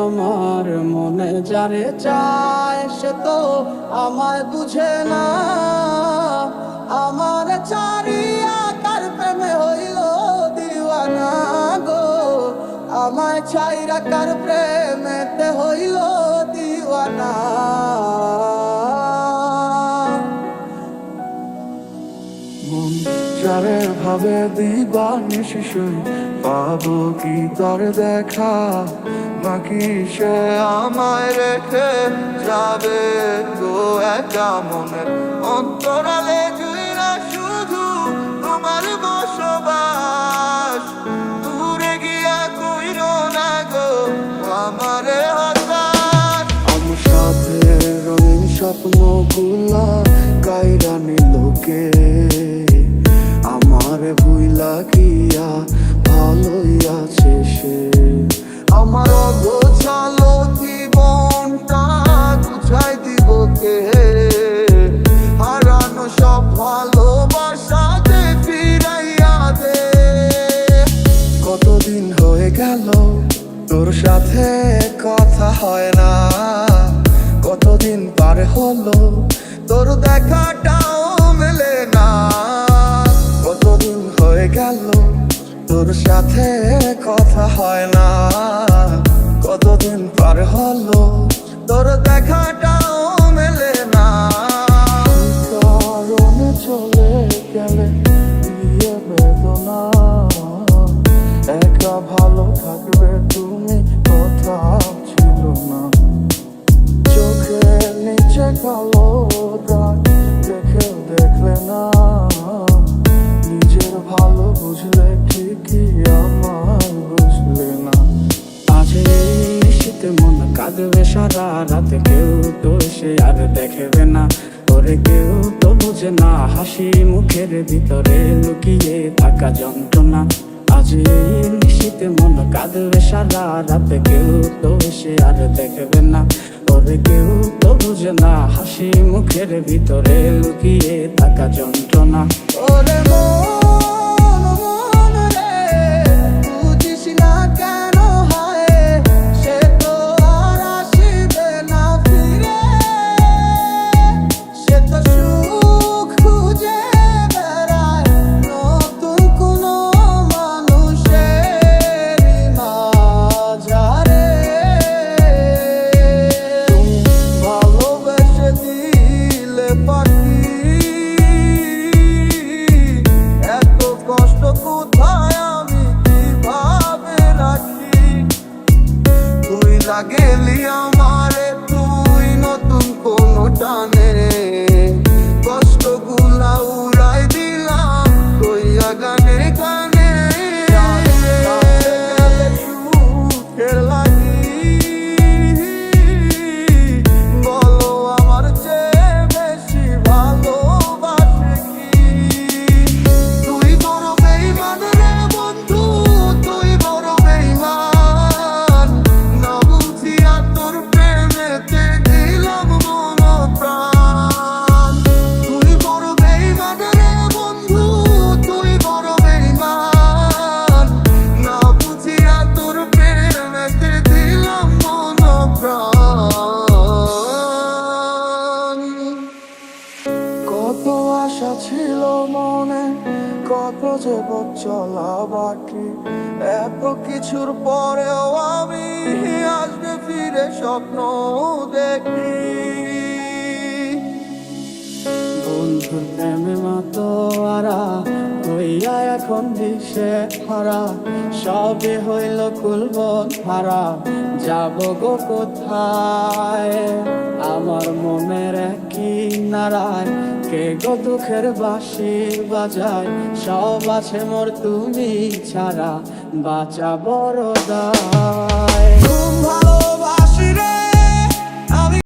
আমার মনে যারে চায় সে তো আমায় বুঝে না। আমার চারিয়া কার প্রেমে হইল দিওয়ানা গো, আমায় ছাইরা কার প্রেমেতে হইল দিওয়ানা। মন যারে ভাবে দিবানিশি শুই, পাবো কি তার দেখা, নাকি সে আমায় রেখে যাবে গো একা মনের অন্তরালে জুইরা শুধু তোমার বসবাস। দূরে গিয়া কইরো না গো আমারে হতাশ। আমার সাথে রঙিন স্বপ্নগুলা কাইরা নিল কে, আমার ভুইলা গিয়া ভালোই আছে সে। আমার অগোছালো জীবনটা গুছাই দিব কে, হারানো সব ভালোবাসা যে ফিরাইয়া দে। কতদিন হয়ে গেল তোর সাথে কথা হয় না, কতদিন পার হলো তোর দেখাটাও মেলে না। কতদিন হয়ে গেল তোর সাথে কথা হয় না, কতদিন পার হলো তোর দেখাটাও মেলে না। কারণে চলে গেলে দিয়ে বেদনা, একা ভালো থাকবে তুমি কথা ছিল না। চোখের নিচে কালো দাগ দেখেও দেখলে না, নিজের ভালো বুঝলে ঠিকই আমার বুঝলে না। আজ এই শীতে মন কাঁদবে সারা রাতে, কেউ তো সে আর দেখবে না, ওরে কেউ তো বুঝে না হাসি মুখের ভিতরে লুকিয়ে থাকা যন্ত্রণা। আজ এই শীতে মন কাঁদবে সারা রাতে, কেউ তো সে আর দেখবে না, ওরে কেউ তো বুঝে না হাসি মুখের ভিতরে লুকিয়ে থাকা যন্ত্রণা। ওরে মন মন রে, বুঝিস না কেন হয় সে তো আর আসিবে না ফিরে, সে তো সুখ খুঁজে বেড়ায় নতুন কোনো মানুষের মাঝারে। তুমি ভালোবেসে দিলে পাখি, এত কষ্ট কোথায় আমি কিভাবে রাখি। তুই লাগেলি আমারে, তুই নতুন কোনো টানে কষ্টগুলা উড়াই দিলাম কইয়া গানে গানে। সুখের লাগি বলো আমার চেয়ে বেশি ভালোবাসে কি। তুই বড় বেইমান রে বন্ধু, তুই বড় বেইমান, না বুঝিয়া তোর প্রেমেতে দিলাম মন প্রাণ। তুই বড় বেইমান রে বন্ধু, তুই বড় বেইমান, না বুঝিয়া তোর প্রেমেতে দিলাম মন প্রাণ। কত আশা ছিল মনে, কত যে পথ চলা বাকি, এত কিছুর পরেও আমি আসবে ফিরে স্বপ্ন দেখি। বন্ধুর প্রেমে মাতোয়ারা হইয়া এখন দিশে হারা, সবে হইল কুলবন হারা, যাব গো কোথায়। আমার মনের কি নারায় কে গো দুঃখের বাঁশি বাজায়, সব আছে মোর তুমি ছাড়া বাঁচা বড় দায়। ভালোবাসা